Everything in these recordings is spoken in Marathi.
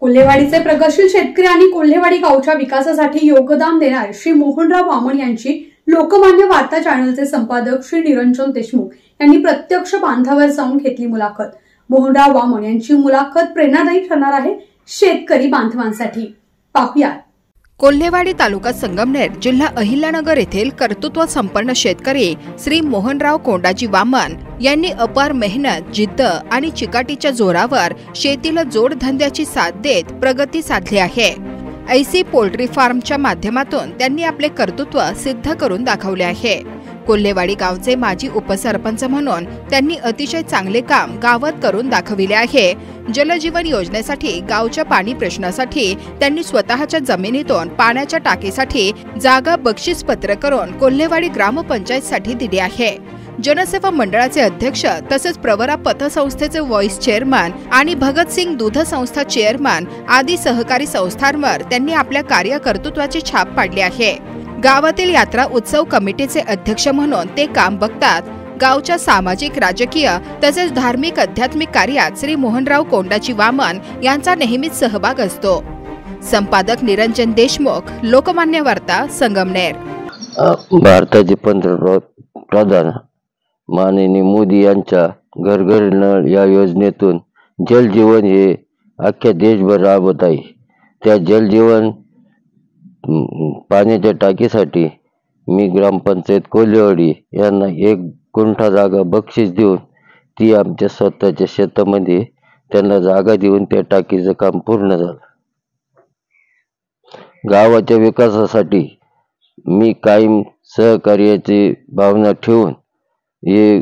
कोल्हेवाडीचे प्रगतशील शेतकरी आणि कोल्हेवाडी गावच्या विकासासाठी योगदान देणारे श्री मोहनराव वामन यांची लोकमान्य वार्ता चॅनलचे संपादक श्री निरंजन देशमुख यांनी प्रत्यक्ष बांधावर जाऊन घेतली मुलाखत। मोहनराव वामन यांची मुलाखत प्रेरणादायी ठरणार आहे शेतकरी बांधवांसाठी। पाहूया। कोल्हेवाडी तालुका संगमनेर जिल्हा अहिल्यानगर येथील कर्तृत्व संपन्न शेतकरी श्री मोहनराव कोंडाजी वामन यांनी अपार मेहनत, जिद्द आणि चिकाटीच्या जोरावर शेतीला जोडधंद्याची साथ देत प्रगती साधली आहे। ऐसी पोल्ट्री फार्मच्या माध्यमातून त्यांनी आपले कर्तृत्व सिद्ध करून दाखवले आहे। कोल्हेवाडी गावचे माजी उपसरपंच म्हणून त्यांनी अतिशय चांगले काम गावात करून दाखविले आहे। जलजीवन योजनेसाठी गावच्या पाणी प्रश्नासाठी त्यांनी स्वतःच्या जमिनीतून पाण्याच्या टाकीसाठी जागा बक्षीसपत्र करून कोल्हेवाडी ग्रामपंचायतसाठी दिली आहे। जनसेवा मंडळाचे अध्यक्ष तसेच प्रवरा पतसंस्थेचे व्हाईस चेअरमन आणि भगतसिंग दूध संस्था चेअरमन आदी सहकारी संस्थांवर त्यांनी आपल्या कार्यकर्तृत्वाची छाप पाडली आहे। गावातील यात्रा उत्सव कमिटीचे अध्यक्ष म्हणून ते काम बघतात। गावच्या सामाजिक, राजकीय तसेच धार्मिक आध्यात्मिक कार्यात श्री मोहनराव कोंडाजी वामन यांचा नेहमीच सहभाग असतो। संपादक निरंजन देशमुख, लोकमान्य वार्ता, संगमनेर। भारताचे पंतप्रधान माननीय मोदी यांच्या घर घर नळ या योजनेतून जल जीवन हे अख्ख्या देशभर राबत आहे। त्या जल जीवन पाण्याच्या टाकीसाठी मी ग्रामपंचायत कोल्हेवाडी यांना 1 गुंठा जागा बक्षीस देऊन ती आमच्या स्वतःच्या शेतामध्ये त्यांना जागा देऊन त्या टाकीचं काम पूर्ण झालं। गावाच्या विकासासाठी मी कायम सहकार्याची भावना ठेवून हे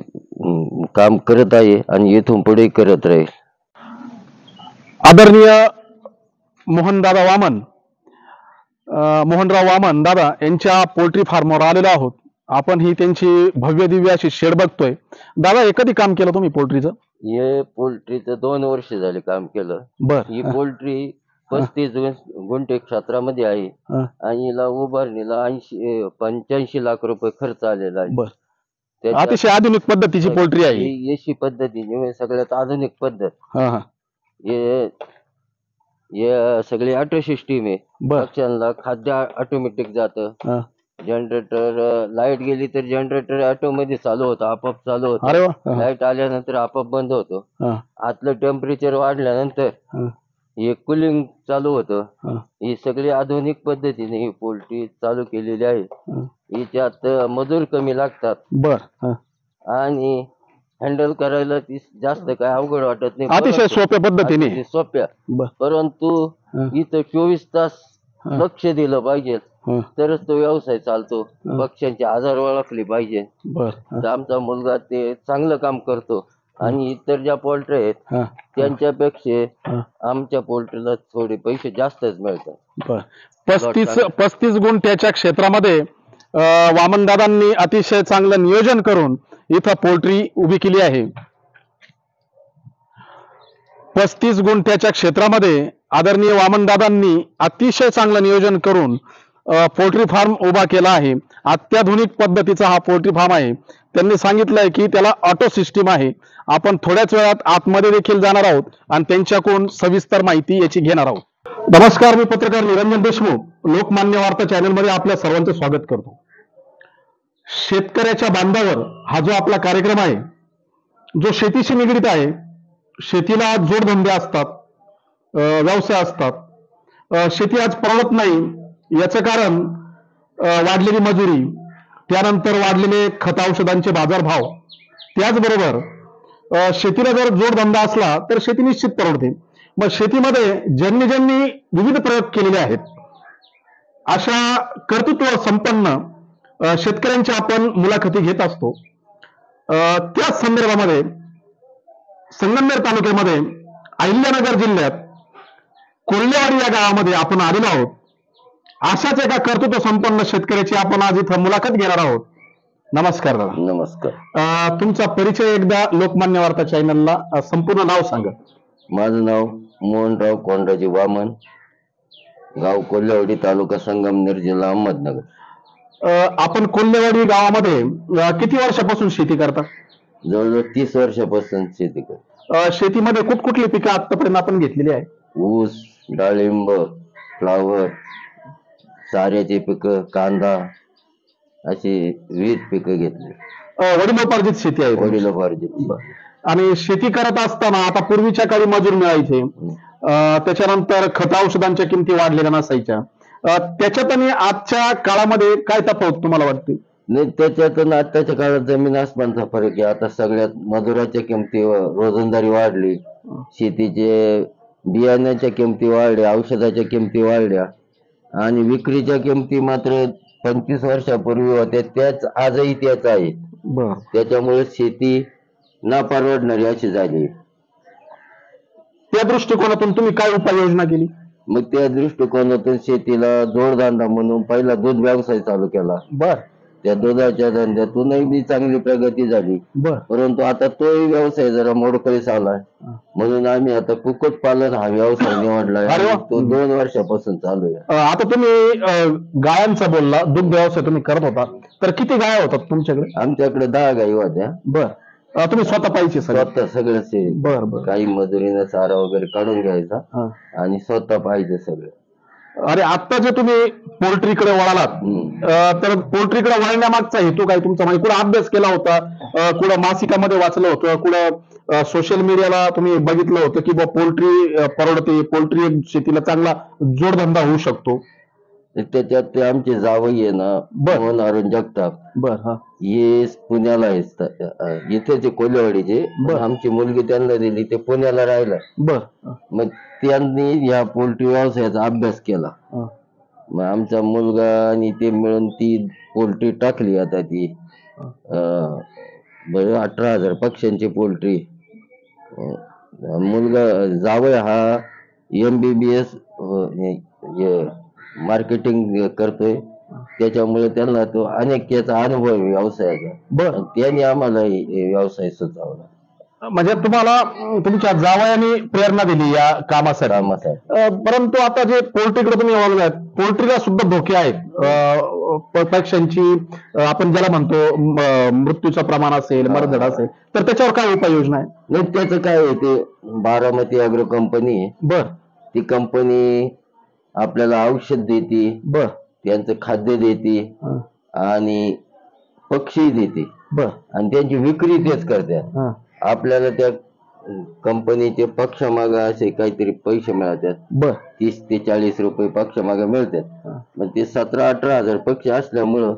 काम करत आहे आणि इथून पुढे करत राहील। आदरणीय मोहनराव वामन दादा यांच्या पोल्ट्री फार्मवर आलेलो आहोत। आपण ही त्यांची भव्य दिव्य अशी शेड बघतोय। दादा, हे कधी काम केलं तुम्ही पोल्ट्रीचं? हे पोल्ट्रीचं 2 वर्ष झाले काम केलं। ही पोल्ट्री 35 गुंठे क्षेत्रामध्ये आहे आणि हिला उभारणीला 85 लाख रुपये खर्च आलेला आहे। अतिशय आधुनिक पद्धतीची पोल्ट्री आहे ही। एशी पद्धतीने सगळ्यात आधुनिक पद्धत हे सगळे ऑटो सिस्टीम आहे। पक्ष्यांना खाद्य ऑटोमॅटिक जातं। जनरेटर लाईट गेली तर जनरेटर ऑटो मध्ये चालू होतं, आपोआप चालू होतं। लाईट आल्यानंतर आपोआप बंद होतो। आतलं टेम्परेचर वाढल्यानंतर हे कूलिंग चालू होतं। ही सगळी आधुनिक पद्धतीने ही पोल्ट्री चालू केलेली आहे। हिच्यात मजूर कमी लागतात आणि हँडल करायला ती जास्त काय अवघड वाटत नाही, अतिशय सोप्या पद्धतीने सोप्या। परंतु इथं 24 तास लक्ष दिलं पाहिजे तरच तो व्यवसाय चालतो। पक्ष्यांची आजार ओळखली पाहिजे तर आमचा मुलगा ते चांगलं काम करतो आणि इतर ज्या पोल्ट्री आहेत त्यांच्यापेक्षा आमच्या पोल्ट्रीला थोडे पैसे जास्तच मिळतात। 35 गुंठ्याच्या क्षेत्रामध्ये वामनदादांनी अतिशय चांगलं नियोजन करून इथं पोल्ट्री उभी केली आहे। 35 गुंठ्याच्या क्षेत्रामध्ये आदरणीय वामनदादांनी अतिशय चांगलं नियोजन करून पोल्ट्री फार्म उभा केला आहे। अत्याधुनिक पद्धतीचा हा पोल्ट्री फार्म आहे। त्यांनी सांगितलंय की त्याला ऑटो सिस्टीम आहे। आपण थोड्याच वेळात आतमध्ये देखील जाणार आहोत आणि त्यांच्याकडून सविस्तर माहिती याची घेणार आहोत। नमस्कार, मी पत्रकार निरंजन देशमुख, लोकमान्य वार्ता चॅनल मध्ये आपल्या सर्वांचं स्वागत करतो। शेतकऱ्याच्या बांधावर हा जो आपला कार्यक्रम आहे, जो शेतीशी निगडित आहे। शेतीला जोडधंदे असतात, व्यवसाय असतात। शेती आज परवडत नाही याचं कारण वाढलेली मजुरी, त्यानंतर वाढलेले खत औषधांचे बाजारभाव। त्याचबरोबर शेतीला जर जोडधंदा असला तर शेती निश्चित परवडते। मग शेतीमध्ये ज्यांनी विविध प्रयोग केलेले आहेत अशा कर्तृत्व संपन्न शेतकऱ्यांच्या आपण मुलाखती घेत असतो। त्याच संदर्भामध्ये संगमनेर तालुक्यामध्ये अहिल्यानगर जिल्ह्यात कोल्हेवाडी या गावामध्ये आपण आलेलो आहोत। अशाच एका कर्तृत्व संपन्न शेतकऱ्याची आपण आज इथं मुलाखत घेणार आहोत। नमस्कार दादा। नमस्कार। तुमचा परिचय एकदा लोकमान्य वार्ता चॅनलला संपूर्ण नाव सांगा। माझं नाव मोहनराव कोंडाजी वामन, गाव कोल्हेवाडी, तालुका संगमनेर, जिल्हा अहमदनगर। आपण कोल्हेवाडी गावामध्ये किती वर्षापासून शेती करता? जवळजवळ 30 वर्षापासून शेती करतो। शेतीमध्ये कुठली पिकं आतापर्यंत आपण घेतलेली आहे? ऊस, डाळिंब, फ्लावर, चाऱ्याची पिकं, कांदा अशी विविध पिकं घेतली. वडिलोपार्जित शेती आहे. वडिलोपार्जित. आणि शेती करत असताना आता पूर्वीच्या काळी मजूर मिळायचे, त्याच्यानंतर खत औषधांच्या किमती वाढलेल्या नसायच्या, त्याच्यात आणि आजच्या काळामध्ये काय तफावत तुम्हाला वाटते? नाही, त्याच्यातून आताच्या काळात जमीन आसमानचा फरक आहे. आता सगळ्यात मजुराच्या किमती, रोजंदारी वाढली, शेतीचे बियाण्याच्या किमती वाढल्या, औषधाच्या किमती वाढल्या आणि विक्रीच्या किमती मात्र 25 वर्षापूर्वी होत्या त्याच आजही त्याच आहेत. त्याच्यामुळे शेती नापरवडणारी अशी झाली. त्या दृष्टिकोनातून तुम्ही काय उपाययोजना केली? मग त्या दृष्टिकोनातून शेतीला जोडधंदा म्हणून पहिला दूध व्यवसाय चालू केला. त्या दुधाच्या धंद्यातूनही बी चांगली प्रगती झाली. परंतु आता तोही व्यवसाय जरा मोडकळीस आलाय, म्हणून आम्ही आता कुक्कुटपालन हा व्यवसाय निवडलाय. तो 2 वर्षापासून चालू आहे. आता तुम्ही गायांचा बोलला, दुग्ध व्यवसाय तुम्ही करत होता, तर किती गाया होतात तुमच्याकडे? आमच्याकडे 10 गायी होत्या. तुम्ही स्वतः पाहिजे? स्वतः सगळं. काही मजुरीनं चारा वगैरे काढून घ्यायचा आणि स्वतः पाहिजे सगळं. अरे आता जे तुम्ही पोल्ट्रीकडे वळालात, तर पोल्ट्रीकडे वळण्यामागचा हेतू काय तुमचा? म्हणजे कुठं अभ्यास केला होता, कुठं मासिकामध्ये वाचलं होतं, कुठं सोशल मीडियाला तुम्ही बघितलं होतं की बा पोल्ट्री परवडते, पोल्ट्री शेतीला चांगला जोडधंदा होऊ शकतो? त्याच्यात ते आमचे जावई आहे ना, मोहन अरुण जगताप, हे पुण्याला आहेत, इथे ते कोल्हेवाडीचे. आमची मुलगी त्यांना दिली, ते पुण्याला राहिला. मग त्यांनी या पोल्ट्री व्यवसायाचा अभ्यास केला. मग आमचा मुलगा आणि ते मिळून ती पोल्ट्री टाकली. आता ती 18,000 पक्ष्यांची पोल्ट्री. मुलगा जावई हा MBBS मार्केटिंग करतोय, त्याच्यामुळे त्यांना तो अनेक त्याचा अनुभव आहे व्यवसायाचा. त्यांनी आम्हाला व्यवसाय सुचवला. म्हणजे तुम्हाला तुमच्या जावयाने प्रेरणा दिली या कामासाठी. परंतु आता जे पोल्ट्रीकडे तुम्ही वळलात, पोल्ट्रीला सुद्धा धोके आहेत. पक्ष्यांची आपण ज्याला म्हणतो मृत्यूचं प्रमाण असेल, मरधड असेल, तर त्याच्यावर काय उपाययोजना आहे? नाही, त्याचं काय आहे, ते बारामती अॅग्रो कंपनी आहे. ती कंपनी आपल्याला औषध देते, त्यांचं खाद्य देते आणि पक्षी देते आणि त्यांची विक्री तेच करतात. आपल्याला त्या कंपनीचे पक्षामागे असे काहीतरी पैसे मिळतात, 30 ते 40 रुपये पक्षामागे मिळतात. मग ते 17-18 हजार पक्षी असल्यामुळं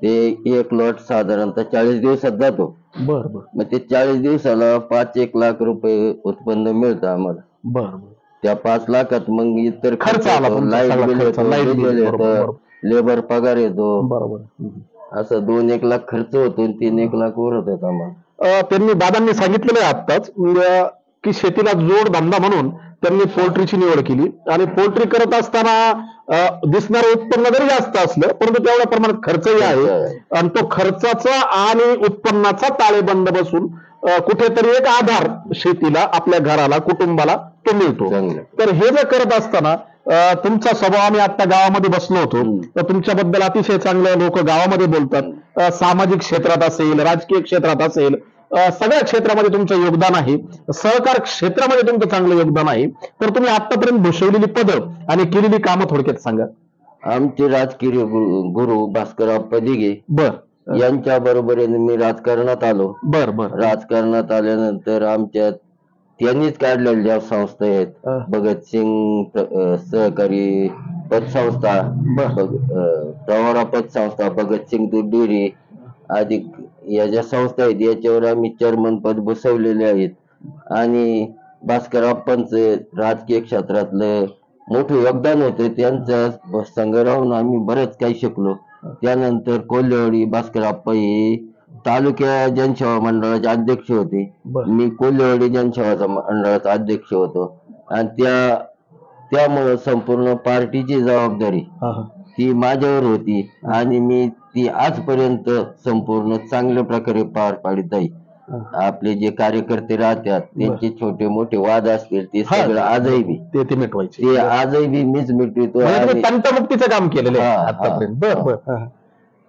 ते एक लॉट साधारणतः 40 दिवसात जातो. मग ते 40 दिवसाला 5-1 लाख रुपये उत्पन्न मिळतं आम्हाला. त्या 5 लाखात मग इतर खर्च, लाईट बिल येतो, लेबर पगार येतो, असं 2-1 लाख खर्च होतो, 3-1 लाख वर होतात आम्हाला. त्यांनी दादांनी सांगितलेलं आहे आत्ताच की शेतीला जोड धंदा म्हणून त्यांनी पोल्ट्रीची निवड केली आणि पोल्ट्री करत असताना दिसणारं उत्पन्न जरी जास्त असलं, परंतु तेवढ्या प्रमाणात खर्चही आहे आणि तो खर्चाचा आणि उत्पन्नाचा ताळेबंद बसून कुठेतरी एक आधार शेतीला, आपल्या घराला, कुटुंबाला तो मिळतो. तर हे जर करत असताना तुमचा स्वभाव, आम्ही आता गावामध्ये बसलो होतो, तर तुमच्याबद्दल अतिशय चांगलं लोक गावामध्ये बोलतात. सामाजिक क्षेत्रात असेल, राजकीय क्षेत्रात असेल, सगळ्या क्षेत्रामध्ये तुमचं योगदान आहे. सहकार क्षेत्रामध्ये तुमचं चांगलं योगदान आहे. तर तुम्ही आतापर्यंत भूषवलेली पदं आणि केलेली कामं थोडक्यात सांगा. आमचे राजकीय गुरु भास्करराव पदिगे यांच्या बरोबरीने मी राजकारणात आलो. राजकारणात आल्यानंतर आमच्या त्यांनीच काढलेल्या ज्या संस्था आहेत, भगतसिंग सहकारी पतसंस्था, प्रवरा पतसंस्था, भगतसिंग दूध डेअरी आदी या ज्या संस्था आहेत, याच्यावर आम्ही चेअरमन पद बसवलेले आहेत. आणि भास्करप्पांचं राजकीय क्षेत्रातलं मोठं योगदान होतं. त्यांचा संघ राहून आम्ही बरंच काही शिकलो. त्यानंतर कोल्हेवाडी भास्करप्पा हे तालुक्या जनसेवा मंडळाचे अध्यक्ष होते. मी कोल्हेवाडी जनसेवा मंडळाचा अध्यक्ष होतो आणि त्यामुळे संपूर्ण पार्टीची जबाबदारी ती माझ्यावर होती आणि मी ती आजपर्यंत संपूर्ण चांगल्या प्रकारे पार पाडित आहे. आपले जे कार्यकर्ते राहतात, त्यांचे छोटे मोठे वाद असतील, ते सगळं आजही बी ते मिटवायचे, ते आजही बी मीच मिटवितो. तंटमुक्तीचं काम केलेलं आहे आतापर्यंत.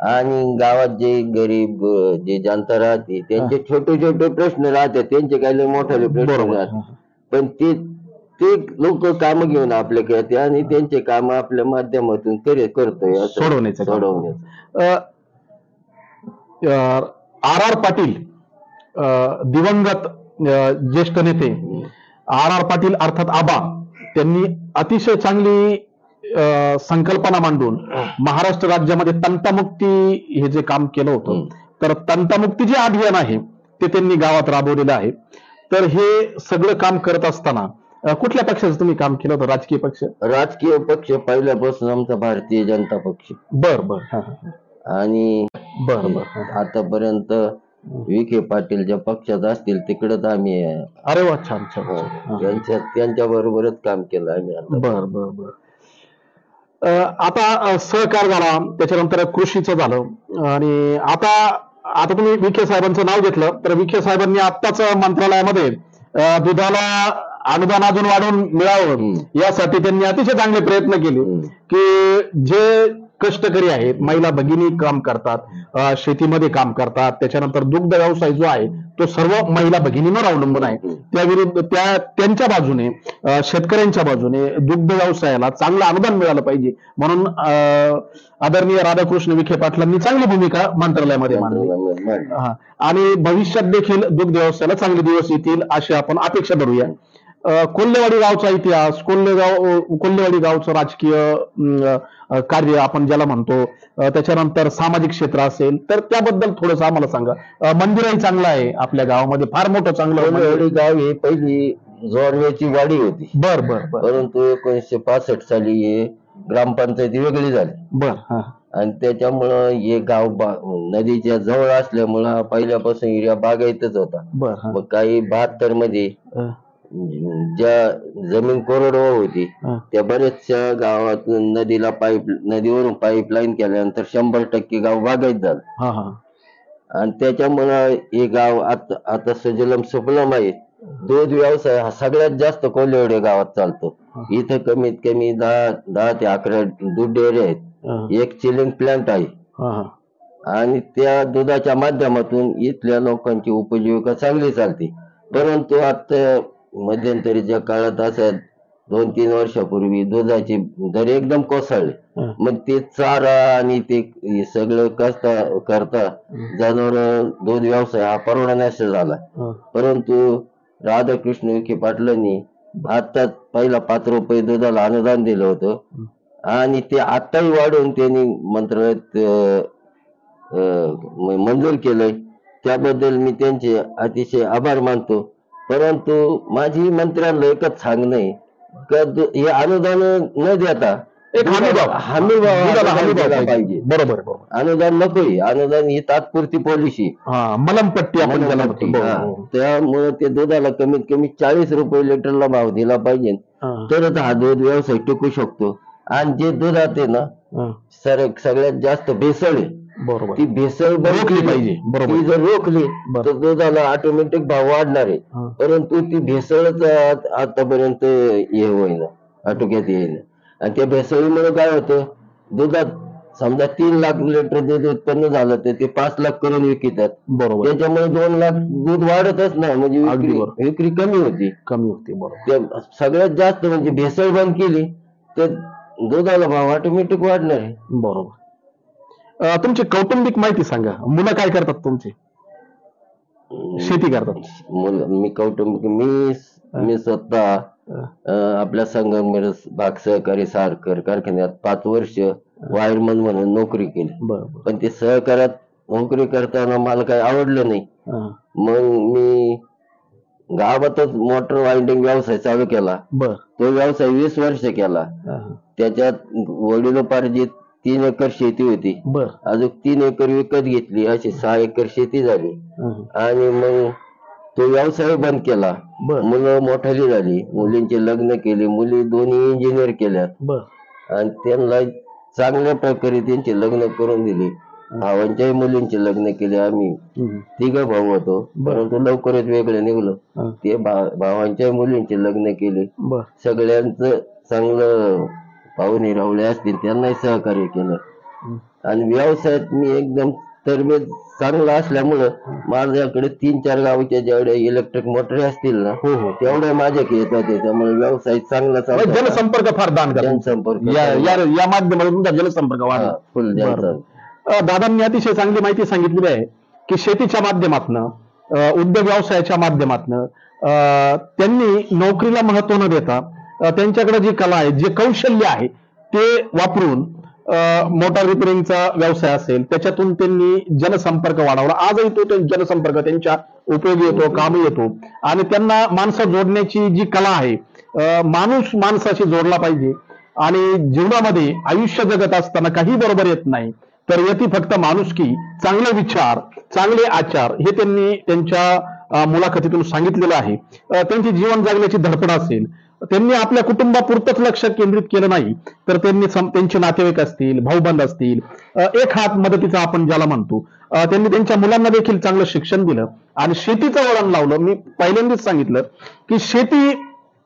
आणि गावात जे गरीब जे जनता राहते, त्यांचे छोटे छोटे प्रश्न राहतात, त्यांचे काही मोठे प्रश्न राहतात, पण ते लोक काम घेऊन आपल्याकडे येते आणि त्यांचे काम आपल्या माध्यमातून करतोय सोडवण्याचं. आर आर पाटील दिवंगत ज्येष्ठ नेते आर आर पाटील अर्थात आबा, त्यांनी अतिशय चांगली संकल्पना मांडून महाराष्ट्र राज्यामध्ये तंटामुक्ती हे जे काम केलं होतं, तर तंटामुक्ती जे अभियान आहे ते त्यांनी गावात राबवलेलं आहे. तर हे सगळं काम करत असताना कुठल्या पक्षाचं तुम्ही काम केलं होतं? राजकीय पक्ष पहिल्यापासून आमचा भारतीय जनता पक्ष. बर. आणि आतापर्यंत विखे पाटील ज्या पक्षात असतील तिकडच आम्ही. अरे वा, छान छान. त्यांच्या बरोबरच काम केलं आम्ही. बर. आता सहकार झाला, त्याच्यानंतर कृषीचं झालं, आणि आता तुम्ही विखे साहेबांचं नाव घेतलं, तर विखे साहेबांनी आत्ताच मंत्रालयामध्ये दुधाला अनुदान अजून वाढवून मिळावं यासाठी त्यांनी अतिशय चांगले प्रयत्न केले की जे कष्टकरी आहेत, महिला भगिनी काम करतात, शेतीमध्ये काम करतात, त्याच्यानंतर दुग्ध व्यवसाय जो आहे तो सर्व महिला भगिनींवर अवलंबून आहे. त्याविरुद्ध त्यांच्या बाजूने, शेतकऱ्यांच्या बाजूने दुग्ध व्यवसायाला चांगलं अनुदान मिळालं पाहिजे म्हणून आदरणीय राधाकृष्ण विखे पाटलांनी चांगली भूमिका मंत्रालयामध्ये मांडली. आणि भविष्यात देखील दुग्ध व्यवसायाला चांगले दिवस येतील अशी आपण अपेक्षा धरूया. कोल्हेवाडी गावचा इतिहास, कोल्हेवाडी गावचं राजकीय कार्य आपण ज्याला म्हणतो, त्याच्यानंतर सामाजिक क्षेत्र असेल तर त्याबद्दल थोडंसं आम्हाला सांगा. मंदिरही चांगलं आहे आपल्या गावामध्ये, फार मोठं चांगलं. कोल्हेवाडी गाव ही पहिली जोरवेची वाडी होती. बर. परंतु 1965 साली हे ग्रामपंचायती वेगळी झाली. बर. आणि त्याच्यामुळं हे गाव नदीच्या जवळ असल्यामुळं पहिल्यापासून एरिया बागायतच होता. मग काही 72 मध्ये ज्या जमीन कोरडवाहू होती त्या बऱ्याचशा गावातून नदीवरून पाईपलाईन केल्यानंतर 100% गाव बागायत झालं. आणि त्याच्यामुळं हे गाव आता सुजलम सुफलम आहे. दूध व्यवसाय हा सगळ्यात जास्त कोल्हेवाडी गावात चालतो. इथं कमीत कमी 10 ते 11 दूध डेअरी आहेत, एक चिलिंग प्लांट आहे, आणि त्या दुधाच्या माध्यमातून इथल्या लोकांची उपजीविका चांगली चालते. परंतु आता मध्यंतरीच्या काळात असं 2-3 वर्षापूर्वी दुधाचे दर एकदम कोसळले. मग ते चारा आणि ते सगळं करता जनावर दूध व्यवसाय हा परवडण्याचा झाला. परंतु राधाकृष्ण विखे पाटलांनी आता पहिला 5 रुपये दुधाला अनुदान दिलं होतं आणि ते आताही वाढवून त्यांनी मंत्रालयात मंजूर केलंय. त्याबद्दल मी त्यांचे अतिशय आभार मानतो. परंतु माझी मंत्र्यांना एकच सांगणं आहे की हे अनुदान न देता एक हमी भाव पाहिजे. बरोबर. अनुदान नकोय. अनुदान ही तात्पुरती पॉलिसी, मलमपट्टी. त्यामुळे ते दुधाला कमीत कमी 40 रुपये लिटरला भाव दिला पाहिजे, तरच हा दूध व्यवसाय टिकू शकतो. आणि जे दुधात आहे ना सगळ्यात जास्त भेसळ आहे. बरोबर. ती भेसळ रोखली पाहिजे. ती जर रोखली तर दुधाला ऑटोमॅटिक भाव वाढणार आहे. परंतु ती भेसळच आतापर्यंत हे होईना, आटोक्यात येईना. आणि त्या भेसळीमुळे काय होतं, दुधात समजा 3 लाख लिटर दूध उत्पन्न झालं तर ते 5 लाख करून विकतात. बरोबर. त्याच्यामुळे 2 लाख दूध वाढतच नाही, म्हणजे विक्री कमी होती. बरोबर. सगळ्यात जास्त म्हणजे भेसळ बंद केली तर दुधाला भाव ऑटोमॅटिक वाढणार आहे. बरोबर. तुमची कौटुंबिक माहिती सांगा. मुलं काय करतात तुमची? शेती करतात. मी कौटुंबिक मी स्वतः आपल्या संगमनेर भाग सहकारी साखर कारखान्यात 5 वर्ष वायरमन म्हणून नोकरी केली. पण ते सहकार्यात नोकरी करताना मला काही आवडलं नाही. मग मी गावातच मोटर वाइंडिंग व्यवसाय चालू केला. तो व्यवसाय 20 वर्ष केला. त्याच्यात वडिलोपार्जित 3 एकर शेती होती. अजून 3 एकर विकत घेतली, अशी 6 एकर शेती झाली. आणि मग तो व्यवसाय बंद केला. मुलं मोठाली झाली, मुलींचे लग्न केले, मुली दोन्ही इंजिनियर केल्यात आणि त्यांना चांगल्या प्रकारे त्यांचे लग्न करून दिले. भावांच्याही मुलींचे लग्न केले. आम्ही 3 भाऊ होतो, परंतु लवकरच वेगळे निघलो. ते भावांच्या मुलींचे लग्न केले. सगळ्यांचं चांगलं पाहुणे रावळे असतील त्यांनाही सहकार्य केलं. आणि व्यवसायात मी एकदम तरबेज चांगला असल्यामुळं माझ्याकडे 3-4 गावच्या जेवढ्या इलेक्ट्रिक मोटरी असतील ना तेवढ्या माझ्याकडे येतात. त्यामुळे व्यवसाय चांगला चालतो. जनसंपर्क फार दान करा. जनसंपर्क या माध्यमातून तुमचा जनसंपर्क वाढला. फुल दादांनी अतिशय चांगली माहिती सांगितलेली आहे की शेतीच्या माध्यमातनं, उद्योग व्यवसायाच्या माध्यमातनं त्यांनी नोकरीला महत्व न देता त्यांच्याकडे जी कला आहे, जे कौशल्य आहे ते वापरून मोटार रिपेरिंगचा व्यवसाय असेल त्याच्यातून त्यांनी जनसंपर्क वाढवला. आजही तो जनसंपर्क त्यांच्या उपयोगी येतो, कामी येतो. आणि त्यांना माणसं जोडण्याची जी कला आहे, माणूस माणसाशी जोडला पाहिजे. आणि जीवनामध्ये आयुष्य जगत असताना काही बरोबर येत नाही, तर येते फक्त माणुसकी, चांगले विचार, चांगले आचार, हे त्यांनी त्यांच्या मुलाखतीतून सांगितलेलं आहे. त्यांची जीवन जगण्याची धडपड असेल, त्यांनी आपल्या कुटुंबापुरतच लक्ष केंद्रित केलं नाही, तर त्यांनी त्यांचे नातेवाईक असतील, भाऊबंद असतील, एक हात मदतीचा आपण ज्याला म्हणतो, त्यांनी त्यांच्या मुलांना देखील चांगलं शिक्षण दिलं आणि शेतीचं वळण लावलं. मी पहिल्यांदाच सांगितलं की शेती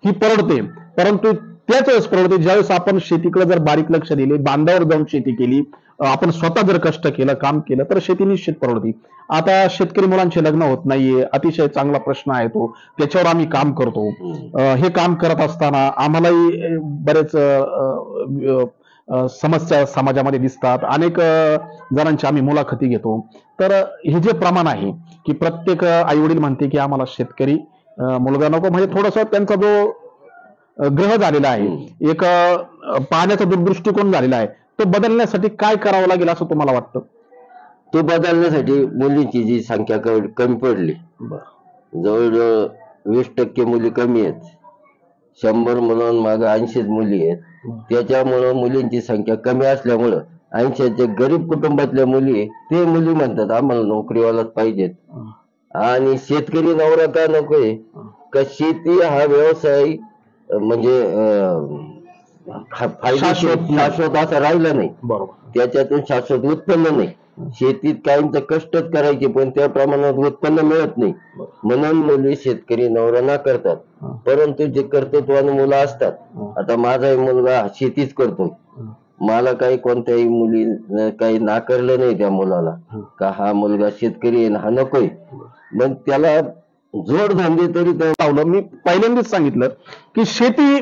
ही परवडते, परंतु त्याच वेळेस परवडते ज्यावेळेस आपण शेतीकडे जर बारीक लक्ष दिले, बांधावर जाऊन शेती केली, आपण स्वतः जर कष्ट केलं, काम केलं, तर शेती निश्चित परवडते. आता शेतकरी मुलांचे लग्न होत नाहीये, अतिशय चांगला प्रश्न आहे तो, त्याच्यावर आम्ही काम करतो. हे काम करत असताना आम्हालाही बरेच समस्या समाजामध्ये दिसतात. अनेक जणांची आम्ही मुलाखती घेतो. तर हे जे प्रमाण आहे की प्रत्येक आई वडील म्हणते की आम्हाला शेतकरी मुलगा नको, म्हणजे थोडस त्यांचा जो ग्रह झालेला आहे, एक पाहण्याचा जो दृष्टिकोन झालेला आहे, तो बदलण्यासाठी काय करावं लागेल असं तुम्हाला वाटतं? तो बदलण्यासाठी मुलींची जी संख्या कमी पडली, जवळजवळ 20% मुली कमी आहेत. 100 मुलांमागे 80 मुली आहेत. त्याच्यामुळं मुलींची संख्या कमी असल्यामुळं 80 गरीब कुटुंबातल्या मुली, ते मुली म्हणतात आम्हाला नोकरीवालाच पाहिजेत. आणि शेतकरी नवरा का नकोय, का शेती हा व्यवसाय म्हणजे शाश्वत असा राहिला नाही. त्याच्यातून शाश्वत उत्पन्न नाही. शेतीत काहींचं कष्टच करायचे, पण त्या प्रमाणात उत्पन्न मिळत नाही. म्हणून मुली शेतकरी नवरा ना करतात. परंतु जे कर्तृत्वान मुलं असतात, आता माझाही मुलगा शेतीच करतो, मला काही कोणत्याही मुली काही नाकारलं नाही त्या मुलाला, का हा मुलगा शेतकरी आहे हा नकोय. पण त्याला जोडधंदे तरी लावलं. मी पहिल्यांदाच सांगितलं की शेती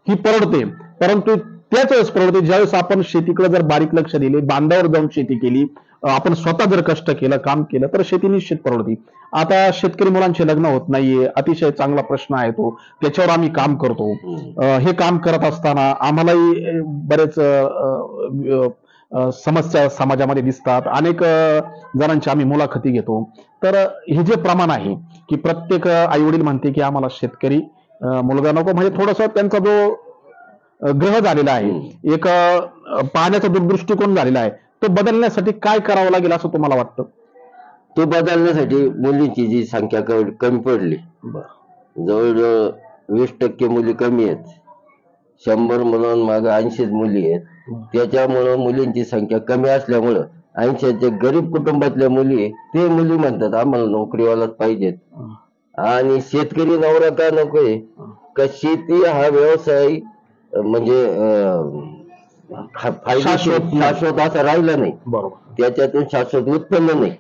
ही परवडते, परंतु त्याच वेळेस परवडते ज्यावेळेस आपण शेतीकडे जर बारीक लक्ष दिले, बांधावर जाऊन शेती केली, आपण स्वतः जर कष्ट केलं, काम केलं, तर शेती निश्चित परवडते. आता शेतकरी मुलांचे लग्न होत नाहीये, अतिशय चांगला प्रश्न आहे तो, त्याच्यावर आम्ही काम करतो. हे काम करत असताना आम्हालाही बरेच समस्या समाजामध्ये दिसतात. अनेक जणांची आम्ही मुलाखती घेतो. तर हे जे प्रमाण आहे की प्रत्येक आई वडील म्हणते की आम्हाला शेतकरी मुलगा नको, म्हणजे थोडस त्यांचा जो ग्रह झालेला आहे, एक पाहण्याचा जो दृष्टिकोन झालेला आहे, तो बदलण्यासाठी काय करावं लागेल असं तुम्हाला वाटतं? तो बदलण्यासाठी मुलींची जी संख्या कमी पडली, जवळजवळ 20% मुली कमी आहेत. 100 मुलांमागे 80 मुली आहेत. त्याच्यामुळं मुलींची संख्या कमी असल्यामुळं 80 गरीब कुटुंबातल्या मुली, ते मुली म्हणतात आम्हाला नोकरीवालाच पाहिजेत. आणि शेतकरी नवरा का नकोय, का शेती हा व्यवसाय म्हणजे शाश्वत असा राहिला नाही. त्याच्यातून शाश्वत उत्पन्न नाही.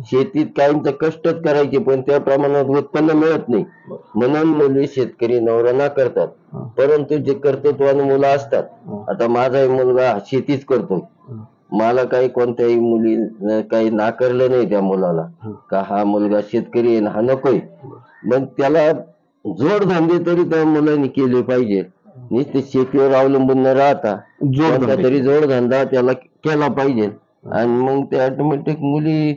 शेतीत काहींचं कष्टच करायचे, पण त्या प्रमाणात उत्पन्न मिळत नाही. म्हणून मुली शेतकरी नवरा ना करतात. परंतु जे कर्तृत्वान मुलं असतात, आता माझाही मुलगा शेतीच करतो, मला काही कोणत्याही मुली काही नाकारलं नाही त्या मुलाला, का हा मुलगा शेतकरी आहे हा नकोय. पण त्याला जोडधंदे तरी त्या मुलांनी केले पाहिजे. नुसते शेतीवर अवलंबून न राहता तरी जोडधंदा त्याला केला पाहिजे. आणि मग ते ऑटोमॅटिक मुली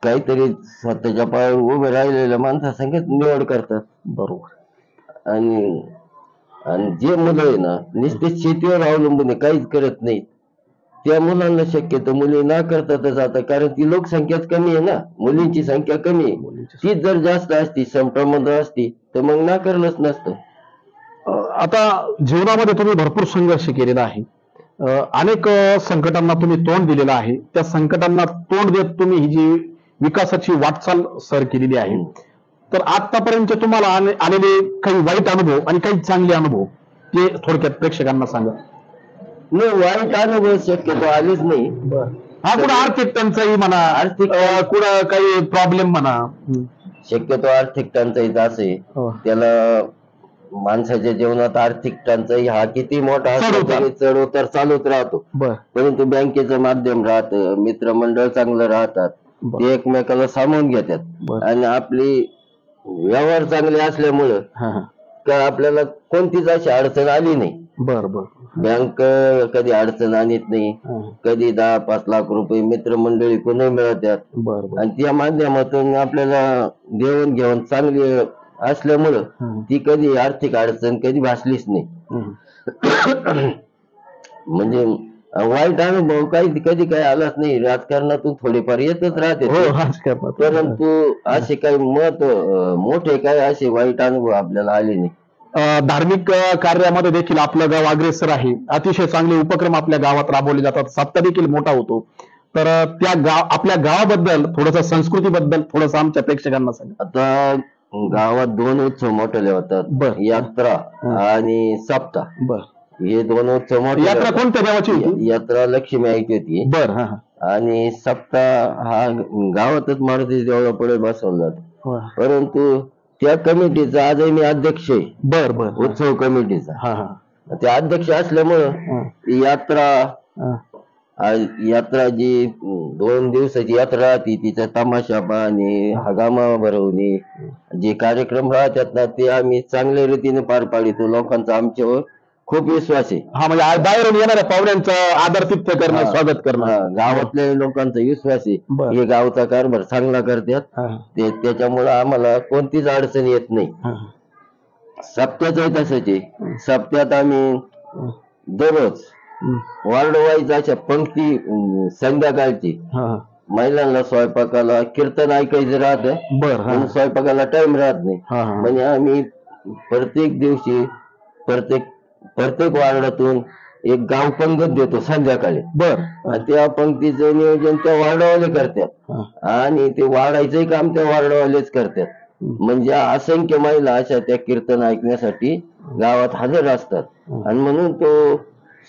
काहीतरी स्वतःच्या पायावर उभे राहिलेल्या माणसासंगत निवड करतात. बरोबर. आणि जे मुलं आहे ना नुसते शेतीवर अवलंबून काहीच करत नाहीत, त्या मुलांना शक्यतो मुली ना करतातच. आता कारण ती लोकसंख्याच कमी आहे ना, मुलींची संख्या कमी आहे. तीच जर जास्त असती, संप्रमाणात असती, तर मग नाकारलंच नसतं. आता जीवनामध्ये तुम्ही भरपूर संघर्ष केलेला आहे, अनेक संकटांना तुम्ही तोंड दिलेलं आहे. त्या संकटांना तोंड देत तुम्ही ही जी विकासाची वाटचाल सर केलेली आहे, तर आतापर्यंत तुम्हाला आलेले काही वाईट अनुभव आणि काही चांगले अनुभव ते थोडक्यात प्रेक्षकांना सांगा. नाही, वाईट अनुभव शक्यतो आलेच नाही. हा, कुठं आर्थिक टंचाई म्हणा, आर्थिक कुठं काही प्रॉब्लेम म्हणा, शक्यतो आर्थिक टंचाईचा असे त्याला माणसाच्या जीवनात आर्थिक टंचाई हा किती मोठा असला तरी चढ उतार चालूच राहतो. परंतु बँकेचं माध्यम राहतं, मित्रमंडळ चांगलं राहतात, ते एकमेकाला सामावून घेतात आणि आपली व्यवहार चांगले असल्यामुळं का आपल्याला कोणतीच अशी अडचण आली नाही. बँक कधी अडचण आणत नाही. कधी 10-5 लाख रुपये मित्रमंडळी कोणी मिळतात आणि त्या माध्यमातून आपल्याला देवाणघेवाण चांगली असल्यामुळं ती कधी आर्थिक अडचण कधी भासलीच नाही. म्हणजे वाईट अनुभव कधी काही आलाच नाही. राजकारणातून थोडेफार येतच राहते, परंतु असे काही मोठे काही असे वाईट अनुभव आपल्याला आले नाही. धार्मिक कार्यामध्ये देखील आपलं गाव अग्रेसर आहे. अतिशय चांगले उपक्रम आपल्या गावात राबवले जातात. सप्ताह देखील मोठा होतो. तर त्या आपल्या गावाबद्दल थोडस, संस्कृतीबद्दल थोडस आमच्या प्रेक्षकांना सांगा. आता गावात 2 उत्सव मोठे होतात, यात्रा आणि सप्ताह. हे 2 उत्सव मोठे. यात्रा कोणत्या देवाची होती? यात्रा लक्ष्मी आईची होती आणि सप्ताह हा गावातच मारुती देवाला पुढे बसवला जातो. परंतु त्या कमिटीचा आजही मी अध्यक्ष आहे. उत्सव कमिटीचा त्या अध्यक्ष असल्यामुळं यात्रा जी 2 दिवसाची यात्रा राहते, तिचा तमाशा पाहणे, हगामा भरवणे, जे कार्यक्रम राहतात ना ते आम्ही चांगल्या रीतीने पार पाडितो. लोकांचा आमच्यावर खूप विश्वास आहे. म्हणजे बाहेरून येणाऱ्या पाहुण्यांचं आदरातिथ्य करणं, स्वागत करणं, गावातल्या लोकांचा विश्वास आहे. हे गावचा कारभार चांगला करतात, त्याच्यामुळं आम्हाला कोणतीच अडचण येत नाही. सप्त्याचं तसंच आहे. सप्त्यात आम्ही दररोज वार्ड वाईज अशा पंक्ती संध्याकाळची महिलांना स्वयंपाकाला कीर्तन ऐकायचं राहतं, स्वयंपाकाला टाइम राहत नाही. म्हणजे आम्ही प्रत्येक दिवशी प्रत्येक वार्डातून एक गाव पंगत देतो संध्याकाळी. त्या पंक्तीचं नियोजन त्या वार्डावाले करतात आणि ते वाढायचंही काम त्या वार्डावालेच करतात. म्हणजे असंख्य महिला अशा त्या कीर्तन ऐकण्यासाठी गावात हजर असतात आणि म्हणून तो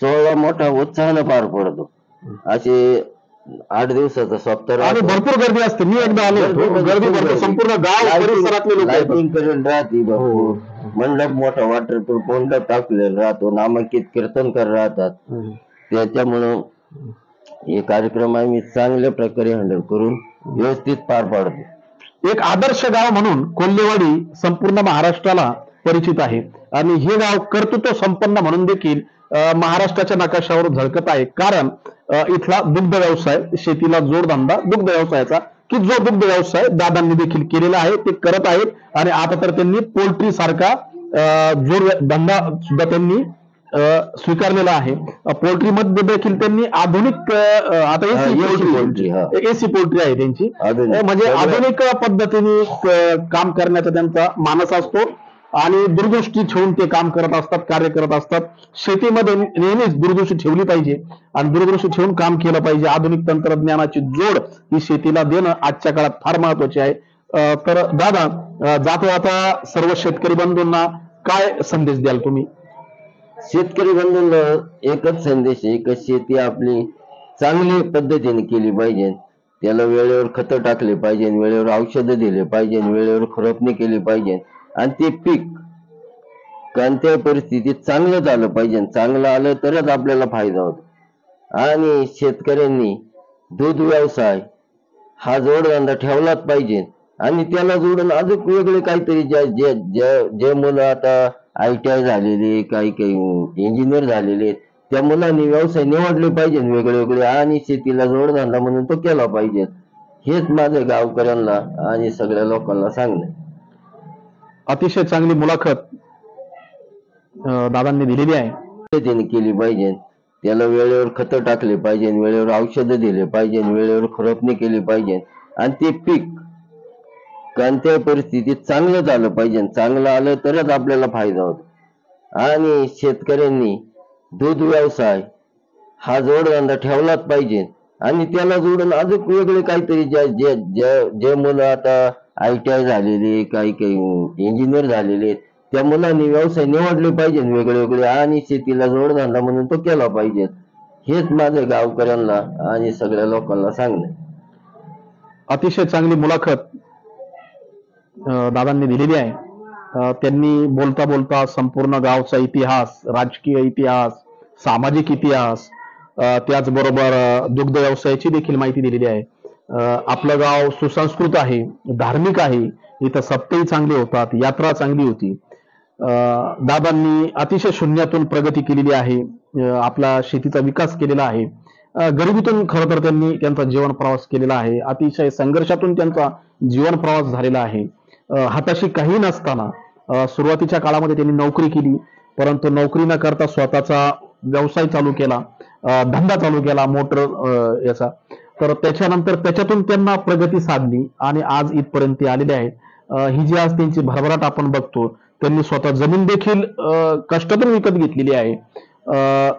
सोहळा मोठा उत्साहानं पार पडतो. असे 8 दिवसाचा सप्ताह आणि भरपूर गर्दी असते. मी एकदा आलो, गर्दी भरपूर, संपूर्ण गाव परिसरातले लोक लाइटिंग करून राहते भरपूर. मंडप मोठा वॉटरप्रूफ मंडप टाकलेला राहतो, नामांकित कीर्तनकार राहतात. त्याच्यामुळं हे कार्यक्रम आम्ही चांगल्या प्रकारे हँडल करून व्यवस्थित पार पाडतो. एक आदर्श गाव म्हणून कोल्हेवाडी संपूर्ण महाराष्ट्राला परिचित आहे आणि हे गाव कर्तृत्व संपन्न म्हणून देखील महाराष्ट्राच्या नकाशावर झळकत आहे. कारण इथला दुग्ध व्यवसाय, शेतीला जोडधंदा दुग्ध व्यवसायाचा, की जो दुग्ध व्यवसाय दादांनी देखील केलेला आहे, ते करत आहेत. आणि आता तर त्यांनी पोल्ट्री सारखा जोडधंदा सुद्धा त्यांनी स्वीकारलेला आहे. पोल्ट्री मध्ये देखील त्यांनी आधुनिक, आता एसी पोल्ट्री आहे त्यांची, म्हणजे आधुनिक पद्धतीने काम करण्याचा त्यांचा मानस असतो आणि दूरदृष्टी ठेवून ते काम करत असतात, कार्य करत असतात. शेतीमध्ये नेहमीच दूरदृष्टी ठेवली पाहिजे आणि दूरदृष्टी ठेवून काम केलं पाहिजे. आधुनिक तंत्रज्ञानाची जोड ही शेतीला देणं आजच्या काळात फार महत्वाचे आहे. तर दादा, जाता सर्व शेतकरी बंधूंना काय संदेश द्याल तुम्ही? शेतकरी बंधूंना एकच संदेश आहे की शेती आपली चांगली पद्धतीने केली पाहिजे. त्याला वेळेवर खतं टाकले पाहिजे, वेळेवर औषधं दिले पाहिजे, वेळेवर खुरपणी केली पाहिजे आणि ते पीक कोणत्या परिस्थितीत चांगलं झालं पाहिजे. चांगलं आलं तरच आपल्याला फायदा होतो. आणि शेतकऱ्यांनी दूध व्यवसाय हा जोडधंदा ठेवलाच पाहिजे आणि त्याला जोडून अजून वेगळे काहीतरी जे मुलं आता ITI झालेले, काही इंजिनियर झालेले, त्या मुलांनी व्यवसाय निवडले पाहिजे वेगळे आणि शेतीला जोडधंदा म्हणून तो केला पाहिजे. हेच माझ्या गावकऱ्यांना आणि सगळ्या लोकांना सांगणं. अतिशय चांगली मुलाखत दादांनी दिलेली आहे. त्यांनी केली पाहिजे, त्याला वेळेवर खतं टाकले पाहिजे, वेळेवर औषधं दिले पाहिजे, वेळेवर खुरपणी केली पाहिजे आणि ते पीक कोणत्या परिस्थितीत चांगलं झालं पाहिजे. चांगलं आलं तरच आपल्याला फायदा होतो. आणि शेतकऱ्यांनी दूध व्यवसाय हा जोडधंदा ठेवलाच पाहिजे आणि त्याला जोडून अजून वेगळे काहीतरी जे मुलं आता ITI झालेले, काही इंजिनियर झालेले, त्या मुलांनी व्यवसाय निवडले पाहिजे वेगळे आणि शेतीला जोडधंदा म्हणून तो केला पाहिजे. हेच माझं गावकऱ्यांना आणि सगळ्या लोकांना सांगणं. अतिशय चांगली मुलाखत दादांनी दिलेली आहे. त्यांनी बोलता बोलता संपूर्ण गावचा इतिहास, राजकीय इतिहास, सामाजिक इतिहास, त्याचबरोबर दुग्ध व्यवसायाची देखील माहिती दिलेली आहे. आपलं गाव सुसंस्कृत आहे, धार्मिक आहे, इथं सप्ताही चांगली होतात, यात्रा चांगली होती. दादांनी अतिशय शून्यातून प्रगती केलेली आहे, आपला शेतीचा विकास केलेला आहे. गरिबीतून खरं तर त्यांनी त्यांचा जीवन प्रवास केलेला आहे. अतिशय संघर्षातून त्यांचा जीवन प्रवास झालेला आहे. हाताशी काही नसताना सुरुवातीच्या काळामध्ये त्यांनी नोकरी केली, परंतु नोकरी न करता स्वतःचा व्यवसाय चालू केला, धंदा चालू केला मोटर याचा. तर त्याच्यानंतर त्याच्यातून त्यांना प्रगती साधली आणि आज इथपर्यंत ते आलेले आहेत. ही जी आज त्यांची भरभराट आपण बघतो, त्यांनी स्वतः जमीन देखील कष्टातून विकत घेतलेली आहे.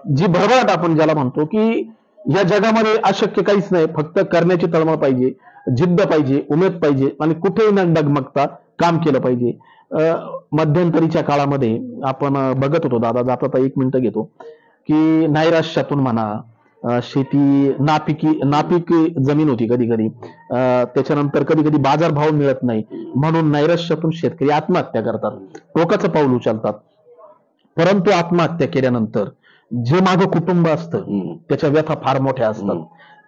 जी भरभराट आपण ज्याला म्हणतो की या जगामध्ये अशक्य काहीच नाही, फक्त करण्याची तळमळ पाहिजे, जिद्द पाहिजे, उमेद पाहिजे आणि कुठेही न डगमगता काम केलं पाहिजे. मध्यंतरीच्या काळामध्ये आपण बघत होतो, दादा जाता 1 मिनिटं घेतो, की नैराश्यातून म्हणा, शेती नापीक जमीन होती कधी कधी, त्याच्यानंतर कधी कधी बाजारभाव मिळत नाही म्हणून नैराश्यातून शेतकरी आत्महत्या करतात, टोकाचं पाऊल उचलतात. परंतु आत्महत्या केल्यानंतर जे मागं कुटुंब असतं त्याच्या व्यथा फार मोठ्या असतात.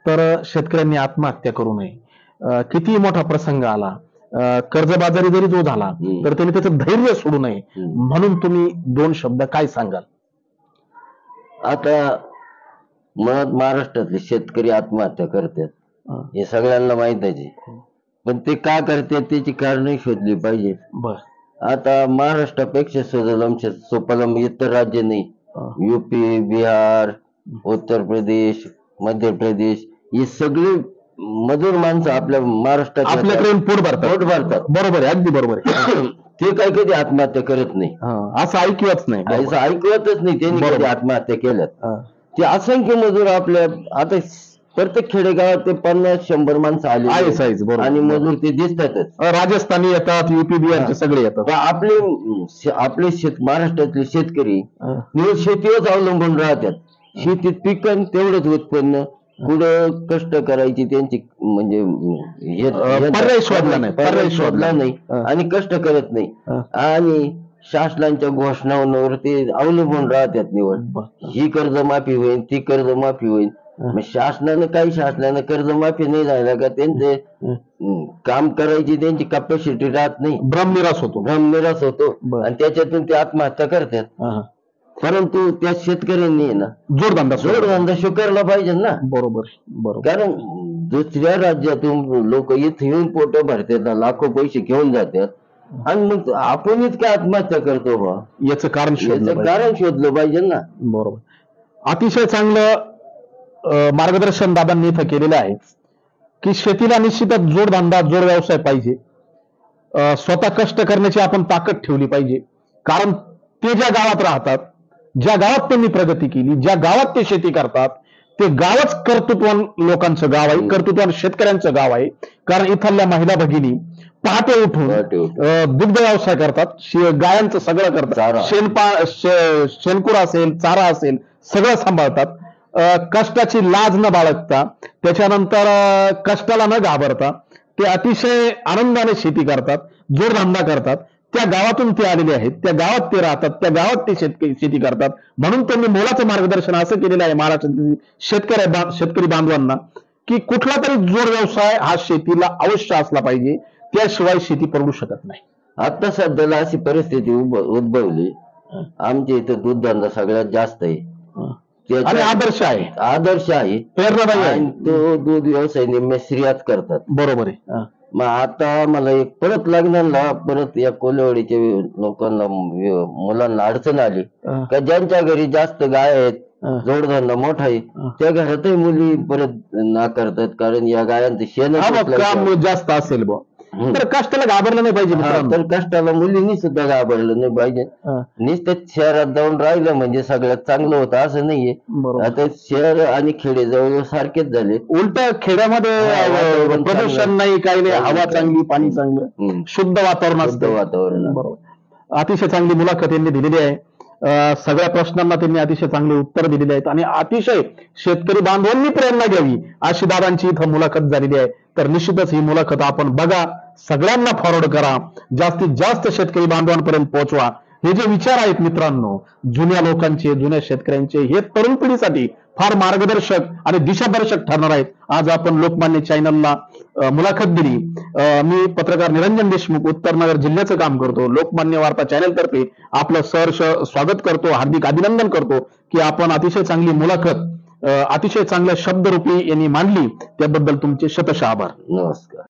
तर शेतकऱ्यांनी आत्महत्या करू नये. कितीही मोठा प्रसंग आला, कर्जबाजारी जरी जो झाला तर त्यांनी त्याचं धैर्य सोडू नये. म्हणून तुम्ही 2 शब्द काय सांगाल? आता मुळात महाराष्ट्रातले शेतकरी आत्महत्या करतात हे सगळ्यांना माहित आहे, पण ते का करतात त्याची कारणं शोधली पाहिजे. आता महाराष्ट्रापेक्षा सोपलम इतर राज्य नाही. यूपी, बिहार, उत्तर प्रदेश, मध्य प्रदेश हे सगळे मजूर माणसं आपल्या महाराष्ट्रात आपल्याकडे पोट भरतात. बरोबर आहे, अगदी बरोबर आहे. ते काही कधी आत्महत्या करत नाही, असं ऐकवत नाही, असं ऐकवतच नाही. त्यांनी कधी आत्महत्या केल्यात. ते असंख्य मजूर आपल्या आता प्रत्येक खेडेगावात ते 50-100 माणसं आले आणि मजूर ते दिसतातच. राजस्थानी येतात, यूपी बिहारचे सगळे येतात. आपले महाराष्ट्रातले शेतकरी शेतीवरच अवलंबून राहतात. शेतीत पिकन तेवढंच उत्पन्न, पुढं कष्ट करायची त्यांची म्हणजे पर्याय शोधला नाही आणि कष्ट करत नाही आणि शासनाच्या घोषणांवर ते अवलंबून राहतात. निवड ही कर्जमाफी होईल, ती कर्जमाफी होईल. शासनानं कर्जमाफी नाही झाला का त्यांचे काम करायची त्यांची कॅपॅसिटी राहत नाही, भ्रमनिरास होतो आणि त्याच्यातून ते आत्महत्या करतात. परंतु त्या शेतकऱ्यांनी ना जोडधंदा स्वीकारला पाहिजे ना. बरोबर. कारण दुसऱ्या राज्यातून लोक इथे येऊन पोट भरतात, लाखो पैसे घेऊन जातात आणि मग आपणच काय आत्महत्या करतो बा, याचं कारण शोधलं पाहिजे ना. बरोबर. अतिशय चांगलं मार्गदर्शन दादांनी इथं केलेलं आहे की शेतीला निश्चितच जोडधंदा, जोड व्यवसाय पाहिजे. स्वतः कष्ट करण्याची आपण ताकद ठेवली पाहिजे. कारण ते ज्या गावात राहतात, ज्या गावात त्यांनी प्रगती केली, ज्या गावात ते शेती करतात, ते गावच कर्तृत्वान लोकांचं गाव आहे, कर्तृत्वान शेतकऱ्यांचं गाव आहे. कारण इथल्या महिला भगिनी पहाटे उठून दुग्ध व्यवसाय करतात, गायांचं सगळं करतात, शेणकूर असेल, चारा असेल, सगळं सांभाळतात. कष्टाची लाज न बाळगता, त्याच्यानंतर कष्टाला न घाबरता ते अतिशय आनंदाने शेती करतात, जोडधंदा करतात. त्या गावातून ते आलेले आहेत, त्या गावात ते राहतात, त्या गावात ते शेती करतात. म्हणून त्यांनी मोलाचं मार्गदर्शन असं केलेलं आहे महाराष्ट्रातील शेतकरी बांधवांना की कुठला तरी जोड व्यवसाय हा शेतीला अवश्य असला पाहिजे, त्याशिवाय शेती परवडू शकत नाही. आता सध्याला अशी परिस्थिती उद्भवली, आमच्या इथं दूधधंदा सगळ्यात जास्त आहे आणि आदर्श आहे. तो दूध व्यवसाय निम्म्या स्त्रियाच करतात. बरोबर आहे. मग आता मला एक परत लग्नाला परत या कोल्हेवाडीच्या लोकांना मुलांना अडचण आली का ज्यांच्या घरी जास्त गाय आहेत, जोडधंदा मोठा आहे, त्या घरातही मुली परत नाकारतात. कारण या गायांचं शेण जास्त असेल बा, तर कष्टाला घाबरलं नाही पाहिजे. तर कष्टाला मुलींनी सुद्धा घाबरलं नाही पाहिजे. नुसतं शहरात जाऊन राहिलं म्हणजे सगळ्यात चांगलं होतं असं नाहीये. आता शहर आणि खेडे जवळ सारखेच झाले. उलट खेड्यामध्ये प्रदूषण नाही, काही नाही, हवा चांगली, पाणी चांगलं, शुद्ध वातावरण असतं. वातावरण. बरोबर. अतिशय चांगली मुलाखत यांनी दिलेली आहे. सगळ्या प्रश्नांना त्यांनी अतिशय चांगले उत्तर दिलेले आहेत आणि अतिशय शेतकरी बांधवांनी प्रेरणा घ्यावी अशी दादांची इथं मुलाखत झालेली आहे. तर निश्चितच ही मुलाखत आपण बघा, सगळ्यांना फॉरवर्ड करा, जास्तीत जास्त शेतकरी बांधवांपर्यंत पोहोचवा. हे जे विचार आहेत मित्रांनो, जुन्या लोकांचे, जुन्या शेतकऱ्यांचे, हे तरुण पिढीसाठी फार मार्गदर्शक आणि दिशादर्शक ठरणार आहेत. आज आपण लोकमान्य चॅनलला मुलाखत दिली. मी पत्रकार निरंजन देशमुख, उत्तरनगर जिल्ह्याचं काम करतो. लोकमान्य वार्ता चॅनल तर्फे आपलं सहर्ष स्वागत करतो, हार्दिक अभिनंदन करतो की आपण अतिशय चांगली मुलाखत अतिशय चांगल्या शब्दरूपी यांनी मांडली. त्याबद्दल तुमचे शतशः आभार. नमस्कार.